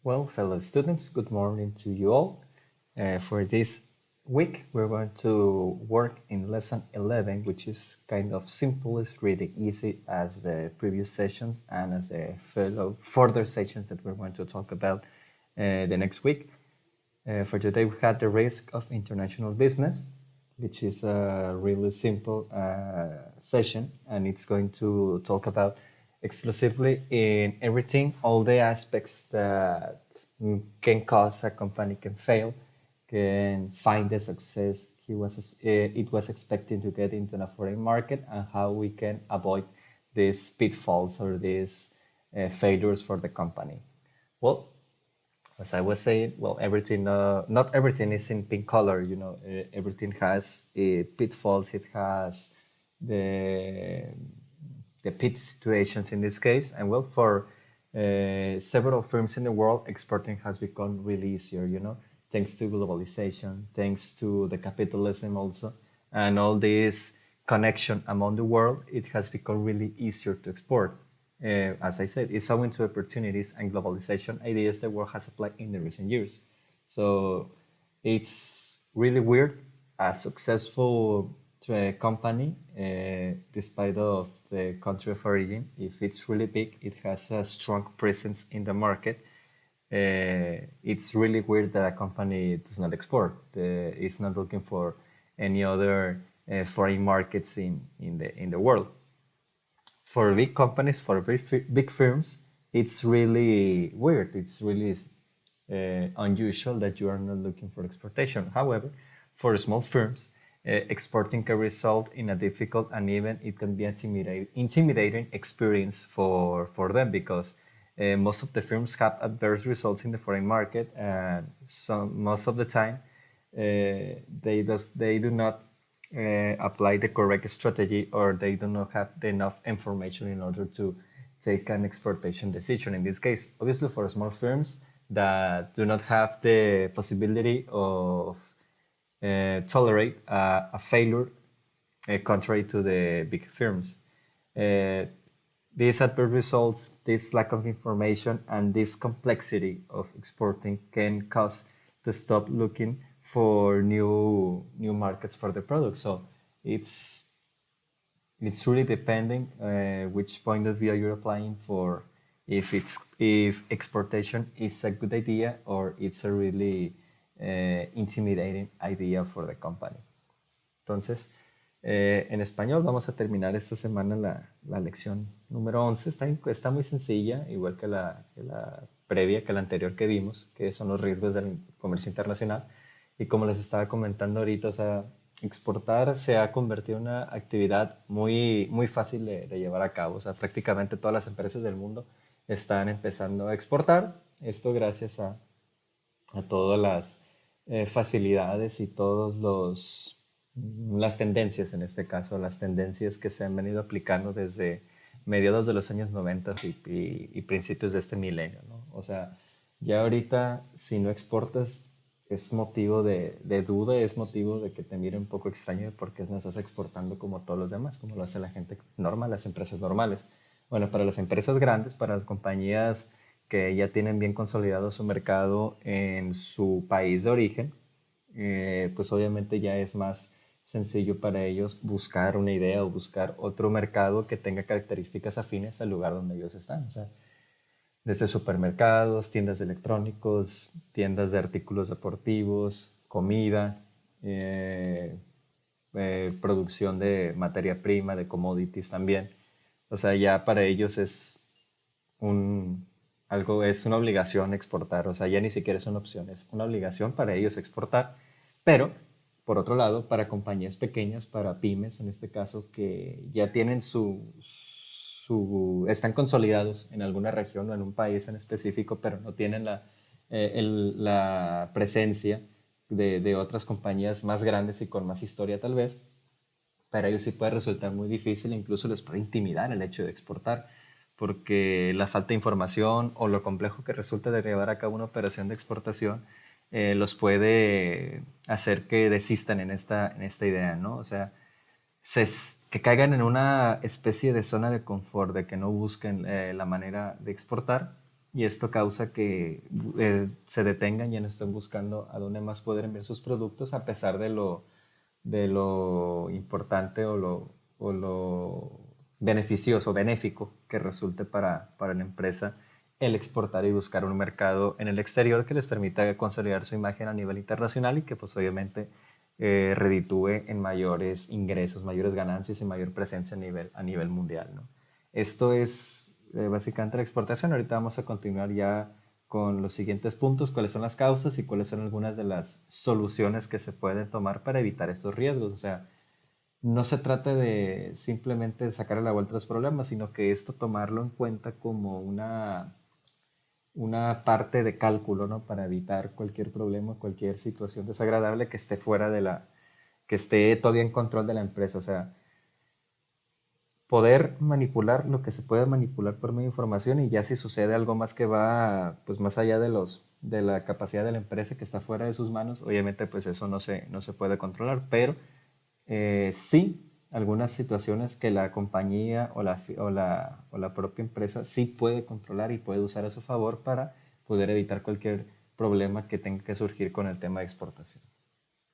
Well, fellow students, good morning to you all. For this week, we're going to work in lesson 11, which is kind of simple, it's really easy as the previous sessions and as the fellow further sessions that we're going to talk about the next week. For today, we had the risk of international business, which is a really simple session, and it's going to talk about exclusively in everything, all the aspects that can cause a company can fail, can find the success it was expecting to get into a foreign market, and how we can avoid these pitfalls or these failures for the company. Well, as I was saying, well, everything, not everything is in pink color. Everything has pitfalls. It has the the pit situations in this case. And well, for several firms in the world, exporting has become really easier. Thanks to globalization, thanks to the capitalism also, and all this connection among the world, it has become really easier to export. As I said, it's owing to opportunities and globalization ideas the world has applied in the recent years. So it's really weird. A successful company, despite of the country of origin, if it's really big, it has a strong presence in the market. It's really weird that a company does not export. It's not looking for any other foreign markets in the world. For big companies, for big firms, it's really weird. It's really unusual that you are not looking for exportation. However, for small firms, exporting can result in a difficult and even it can be intimidating experience for them, because most of the firms have adverse results in the foreign market, and most of the time they do not apply the correct strategy, or they do not have enough information in order to take an exportation decision. In this case, obviously for small firms that do not have the possibility of tolerate a failure contrary to the big firms. These adverse results, this lack of information, and this complexity of exporting can cause to stop looking for new markets for the product. So it's really depending which point of view you're applying for, if exportation is a good idea or it's a really intimidating idea for the company. Entonces, en español vamos a terminar esta semana la lección número 11. Está muy sencilla, igual que la previa, que la anterior que vimos, que son los riesgos del comercio internacional. Y como les estaba comentando ahorita, o sea, exportar se ha convertido en una actividad muy, muy fácil de llevar a cabo. O sea, prácticamente todas las empresas del mundo están empezando a exportar. Esto gracias a todas las facilidades y todas las tendencias, en este caso, las tendencias que se han venido aplicando desde mediados de los años 90 y principios de este milenio, ¿no? O sea, ya ahorita, si no exportas, es motivo de duda, es motivo de que te mire un poco extraño porque no estás exportando como todos los demás, como lo hace la gente normal, las empresas normales. Bueno, para las empresas grandes, para las compañías que ya tienen bien consolidado su mercado en su país de origen, pues obviamente ya es más sencillo para ellos buscar una idea o buscar otro mercado que tenga características afines al lugar donde ellos están. O sea, desde supermercados, tiendas de electrónicos, tiendas de artículos deportivos, comida, producción de materia prima, de commodities también. O sea, ya para ellos es es una obligación exportar. O sea, ya ni siquiera es una opción, es una obligación para ellos exportar. Pero, por otro lado, para compañías pequeñas, para pymes en este caso, que ya tienen están consolidados en alguna región o en un país en específico, pero no tienen la presencia de otras compañías más grandes y con más historia tal vez, para ellos sí puede resultar muy difícil, incluso les puede intimidar el hecho de exportar, porque la falta de información o lo complejo que resulta de llevar a cabo una operación de exportación los puede hacer que desistan en esta idea, ¿no? O sea, que caigan en una especie de zona de confort, de que no busquen la manera de exportar, y esto causa que se detengan y ya no estén buscando a dónde más poder enviar sus productos a pesar de lo importante o lo beneficioso, benéfico que resulte para la empresa el exportar y buscar un mercado en el exterior que les permita consolidar su imagen a nivel internacional y que pues obviamente reditúe en mayores ingresos, mayores ganancias y mayor presencia a nivel mundial, ¿no? Esto es básicamente la exportación. Ahorita vamos a continuar ya con los siguientes puntos, cuáles son las causas y cuáles son algunas de las soluciones que se pueden tomar para evitar estos riesgos. O sea, no se trata de simplemente sacar a la vuelta los problemas, sino que esto tomarlo en cuenta como una parte de cálculo, ¿no? Para evitar cualquier problema, cualquier situación desagradable que esté fuera que esté todavía en control de la empresa. O sea, poder manipular lo que se puede manipular por medio de información y ya si sucede algo más que va pues más allá de la capacidad de la empresa que está fuera de sus manos, obviamente pues eso no se puede controlar, pero sí algunas situaciones que la compañía o la propia empresa sí puede controlar y puede usar a su favor para poder evitar cualquier problema que tenga que surgir con el tema de exportación.